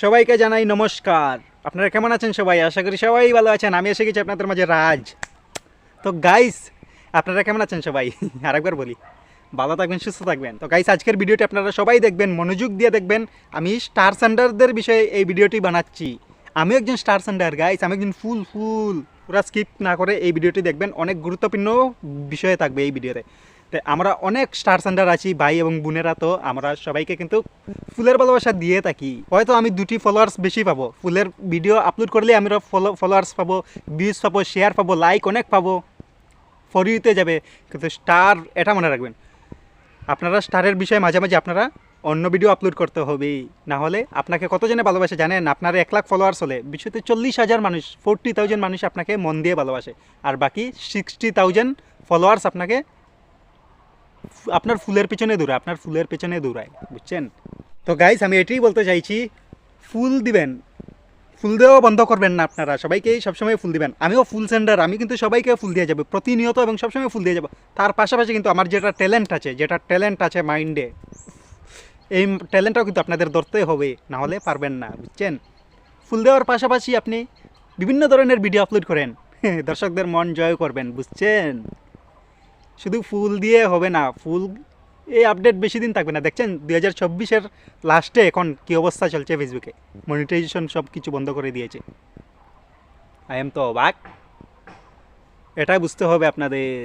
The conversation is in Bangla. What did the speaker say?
সবাইকে জানাই নমস্কার। আপনারা কেমন আছেন সবাই? আশা করি সবাই ভালো আছেন। আমি এসে গেছি আপনাদের মাঝে রাজ। তো গাইস, আপনারা কেমন আছেন সবাই? আরেকবার বলি, ভালো থাকবেন, সুস্থ থাকবেন। তো গাইস, আজকের ভিডিওটি আপনারা সবাই দেখবেন, মনোযোগ দিয়ে দেখবেন। আমি স্টার সেন্ডারদের বিষয়ে এই ভিডিওটি বানাচ্ছি। আমি একজন স্টার সেন্ডার গাইস, আমি একজন ফুল পুরা স্কিপ না করে এই ভিডিওটি দেখবেন। অনেক গুরুত্বপূর্ণ বিষয় থাকবে এই ভিডিওতে। তো আমরা অনেক স্টার সেন্ডার আছি ভাই এবং বোনেরা, তো আমরা সবাইকে কিন্তু ফুলের ভালোবাসা দিয়ে থাকি। হয়তো আমি 2টি ফলোয়ার্স বেশি পাবো, ফুলের ভিডিও আপলোড করলে আমরা ফলোয়ার্স পাবো, ভিউজ পাবো, শেয়ার পাবো, লাইক অনেক পাবো, ফর ইউতে যাবে। কিন্তু স্টার, এটা মনে রাখবেন, আপনারা স্টারের বিষয়ে মাঝে মাঝে আপনারা অন্য ভিডিও আপলোড করতে হবে। না হলে আপনাকে কতজনে ভালোবাসে জানেন? আপনার 1 লাখ ফলোয়ার্স হলে বিষয়তে 40,000 মানুষ, 40,000 মানুষ আপনাকে মন দিয়ে ভালোবাসে, আর বাকি 60,000 ফলোয়ার্স আপনাকে আপনার ফুলের পেছনে দৌড়ায়, আপনার ফুলের পেছনে দৌড়ায়, বুঝছেন? তো গাইস, আমি এটাই বলতে চাইছি, ফুল দিবেন, ফুল দেওয়া বন্ধ করবেন না। আপনারা সবাইকেই সবসময় ফুল দিবেন। আমিও ফুল সেন্ডার, আমি কিন্তু সবাইকে ফুল দিয়ে যাবো প্রতিনিয়ত এবং সবসময় ফুল দিয়ে যাবো। তার পাশাপাশি কিন্তু আমার যেটা ট্যালেন্ট আছে মাইন্ডে, এই ট্যালেন্টটাও কিন্তু আপনাদের ধরতে হবে, না হলে পারবেন না, বুঝছেন? ফুল দেওয়ার পাশাপাশি আপনি বিভিন্ন ধরনের ভিডিও আপলোড করেন, দর্শকদের মন জয় করবেন, বুঝছেন? শুধু ফুল দিয়ে হবে না, ফুল এই আপডেট বেশি দিন থাকবে না। দেখছেন 2024-এর লাস্টে এখন কী অবস্থা চলছে ফেসবুকে, মনিটাইজেশন সব কিছু বন্ধ করে দিয়েছে। আই এম তো অবাক, এটাই বুঝতে হবে আপনাদের।